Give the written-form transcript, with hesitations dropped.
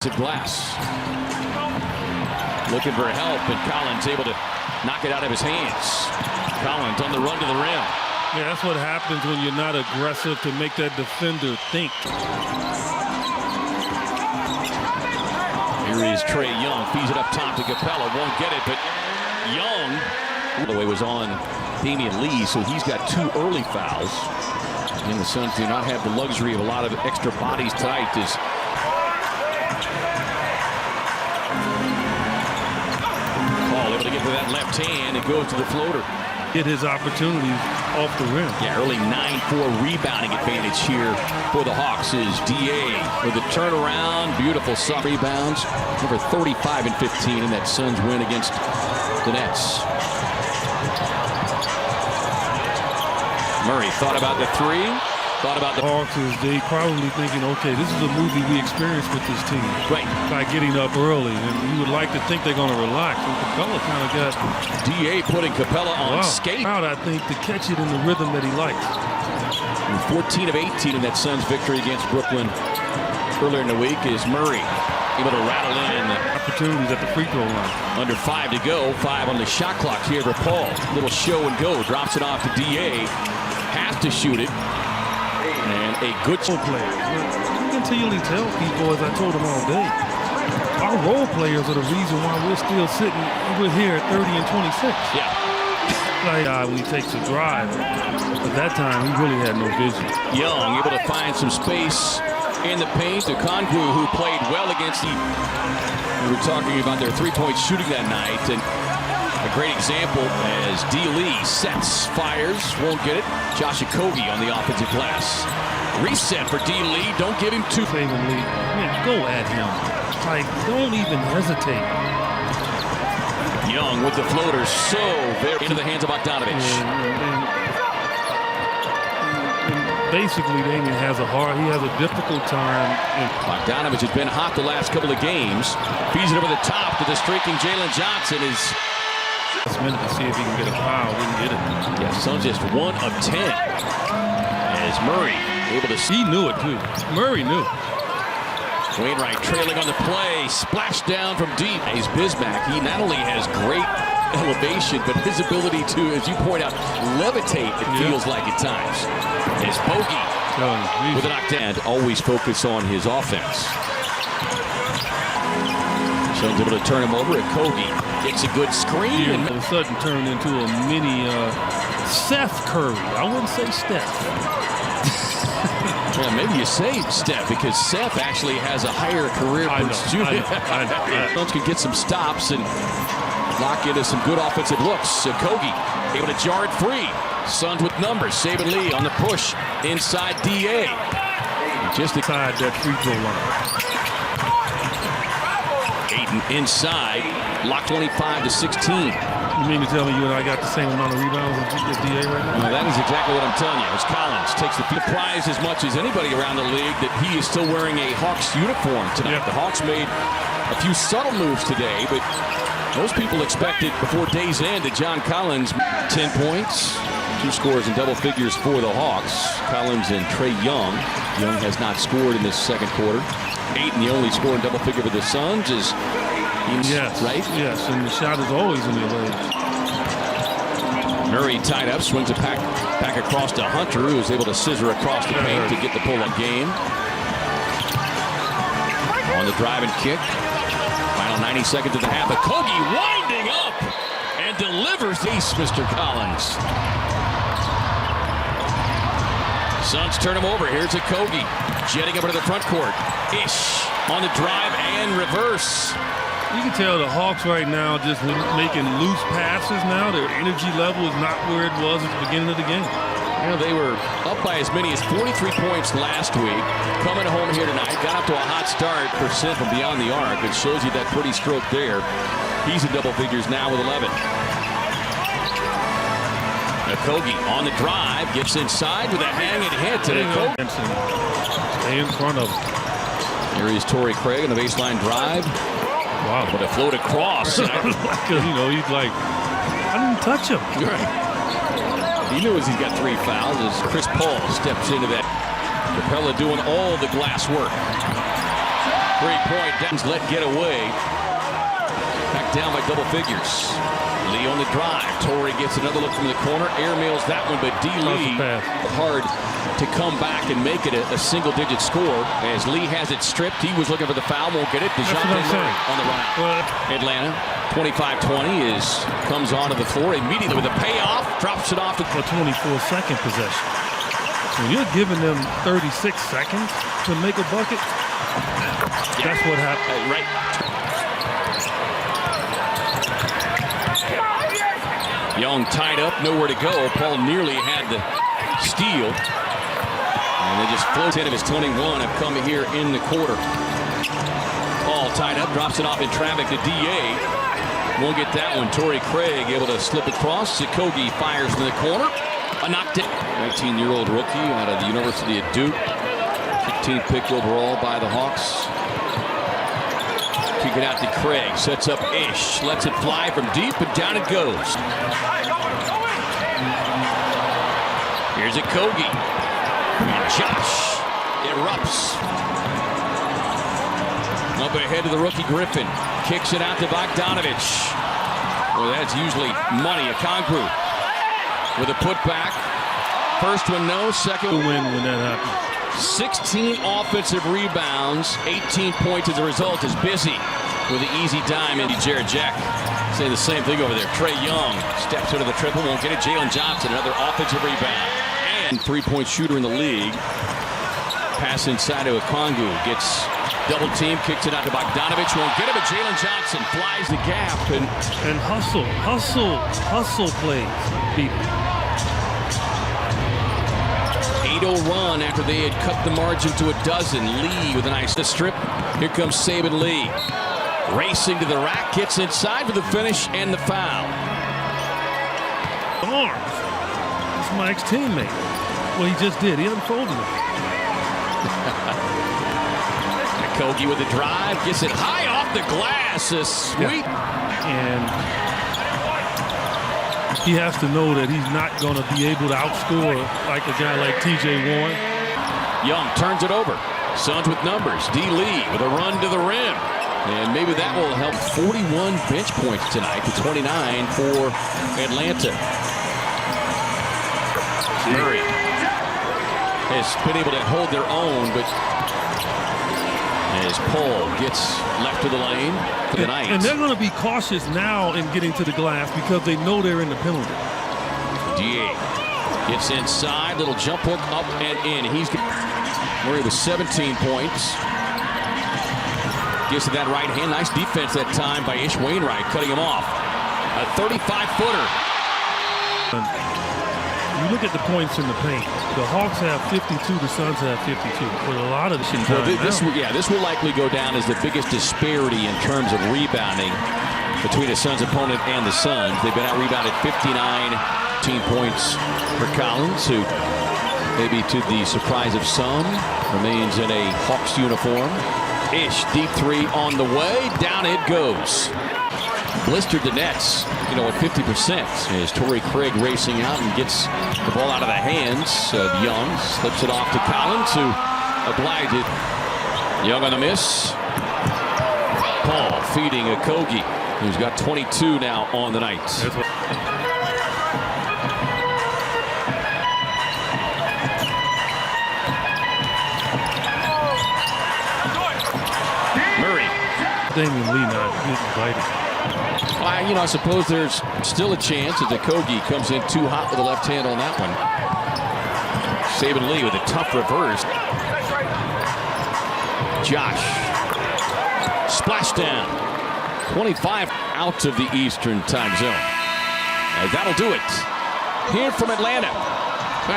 To Glass. Looking for help, and Collins able to knock it out of his hands. Collins on the run to the rim. Yeah, that's what happens when you're not aggressive to make that defender think. Here is Trae Young. Feeds it up top to Capella. Won't get it, but Young, by the way, was on Damian Lee, so he's got 2 early fouls. And the Suns do not have the luxury of a lot of extra bodies tonight. Able to get to that left hand, it goes to the floater. Get his opportunities off the rim. Yeah, early 9-4 rebounding advantage here for the Hawks is DA with a turnaround, beautiful soft rebounds, number 35 and 15 in that Suns win against the Nets. Murray thought about the 3. Thought about the Hawks is they probably thinking, okay, this is a movie we experienced with this team. Right. By getting up early, and you would like to think they're going to relax. And Capella kind of got DA putting Capella on skate. Out, I think, to catch it in the rhythm that he likes. And 14 of 18 in that Suns victory against Brooklyn earlier in the week is Murray able to rattle in the opportunities at the free throw line. Under 5 to go, 5 on the shot clock here for Paul. Little show and go, drops it off to DA. Has to shoot it. And a good role player. You continually tell people, as I told them all day, our role players are the reason why we're still sitting. We're here at 30 and 26. Yeah. Like when he takes a drive, at that time he really had no vision. Young able to find some space in the paint to Kongwu, who played well against the. We were talking about their 3-point shooting that night, and a great example as D. Lee sets, fires, won't get it. Josh Okogie on the offensive glass. Reset for D. Lee. Don't give him too. Saving Lee. Man, go at him. Like, don't even hesitate. Young with the floater, so very into the hands of Bogdanovich. And basically, Damian has a difficult time. Bogdanovich has been hot the last couple of games. Feeds it over the top to the streaking Jalen Johnson. Last minute to see if he can get a foul. Didn't get it. Yeah, Suns just 1 of 10. As Murray able to. He knew it too. Murray knew. Wainwright trailing on the play. Splash down from deep. He's Bismack. He not only has great elevation, but his ability to, as you point out, levitate, it feels like at times. As Bogey with a knockdown. Always focus on his offense. Suns able to turn him over. Okogie gets a good screen. And all of a sudden turned into a mini Seth Curry. I wouldn't say Steph. Yeah, maybe you say Steph, because Seth actually has a higher career shooting. Suns can get some stops and lock into some good offensive looks. Okogie able to jar it free. Suns with numbers. Saban Lee on the push inside DA. Just inside that free throw line. Ayton inside, lock 25 to 16. You mean to tell me you and I got the same amount of rebounds as DA right now? No, that is exactly what I'm telling you. As Collins takes the prize as much as anybody around the league that he is still wearing a Hawks uniform tonight. The Hawks made a few subtle moves today, but most people expected before day's end that John Collins, 10 points, 2 scores in double figures for the Hawks. Collins and Trae Young. Young has not scored in this second quarter. Ayton, the only score in double figure for the Suns, is right? Yes, and the shot is always in your legs. Murray tied up, swings it back across to Hunter, who is able to scissor across the paint to get the pull-up game. On the drive and kick. Final 90 seconds of the half. Okogie winding up and delivers ace, Mr. Collins. Suns turn him over. Here's Okogie jetting over to the front court. Ish on the drive and reverse. You can tell the Hawks right now just making loose passes now. Their energy level is not where it was at the beginning of the game. You know, they were up by as many as 43 points last week. Coming home here tonight, got up to a hot start percent from beyond the arc. It shows you that pretty stroke there. He's in double figures now with 11. Okogie on the drive, gets inside with a hanging hit to Okogie. Stay in front of him. Here is Torrey Craig on the baseline drive. Wow. But a float across. Because, you know, he's like, I didn't touch him. Right. He knew as he's got 3 fouls as Chris Paul steps into that. Capella doing all the glass work. 3-point downs let get away. Back down by double figures. Lee on the drive. Torrey gets another look from the corner. Airmails that one, but D. Lee hard to come back and make it a single-digit score. As Lee has it stripped, he was looking for the foul, won't get it. DeJounte Murray on the run. Atlanta, 25-20 comes onto the floor immediately with a payoff. Drops it off to a 24-second possession. When you're giving them 36 seconds to make a bucket, that's what happened. Right. Young tied up, nowhere to go. Paul nearly had the steal. And they just float in of his 21 have come here in the quarter. Paul tied up, drops it off in traffic to D.A. Won't get that one. Torrey Craig able to slip across. Okogie fires from the corner. A knocked it. 19-year-old rookie out of the University of Duke. 15th pick overall by the Hawks. Kick it out to Craig. Sets up Ish. Lets it fly from deep, and down it goes. Here's Okogie. And Josh erupts. Up ahead to the rookie Griffin. Kicks it out to Bogdanovich. Well, that's usually money. Okongwu with a putback. First one, no. Second win when that happens. 16 offensive rebounds, 18 points as a result. Is busy with an easy dime into Jared Jack. Saying the same thing over there. Trae Young steps into the triple, won't get it. Jalen Johnson, another offensive rebound. And three-point shooter in the league. Pass inside to Okongwu. Gets double team, kicks it out to Bogdanovich. Won't get it, but Jalen Johnson flies the gap. And hustle plays. People. 8-0 run after they had cut the margin to a dozen. Lee with a nice strip. Here comes Saben Lee. Racing to the rack, gets inside for the finish and the foul. Arms. That's my ex-teammate. Well, he just did. He unfolded it. Okogie with the drive, gets it high off the glass. A sweet. And he has to know that he's not going to be able to outscore like a guy like T.J. Warren. Young turns it over. Suns with numbers. D. Lee with a run to the rim. And maybe that will help. 41 bench points tonight to 29 for Atlanta. Murray has been able to hold their own, but as Paul gets left of the lane for the night. And they're going to be cautious now in getting to the glass because they know they're in the penalty. D.A. gets inside, little jump hook up and in. Murray with 17 points. Gets to that right hand. Nice defense that time by Ish Wainwright, cutting him off. A 35-footer. You look at the points in the paint. The Hawks have 52. The Suns have 52. But a lot of this will likely go down as the biggest disparity in terms of rebounding between a Suns opponent and the Suns. They've been out-rebounded 59 points for Collins, who, maybe to the surprise of some, remains in a Hawks uniform. Ish, deep three on the way. Down it goes. Blistered the nets, at 50%. As Torrey Craig racing out and gets the ball out of the hands of Young. Slips it off to Collins, who obliged it. Young on the miss. Paul feeding Okogie, who's got 22 now on the night. Murray. Damian Lee not getting invited. I suppose there's still a chance as Okogie comes in too hot with the left hand on that one. Saben Lee with a tough reverse. Josh. Splashdown. 25 out of the Eastern time zone. And that'll do it. Here from Atlanta,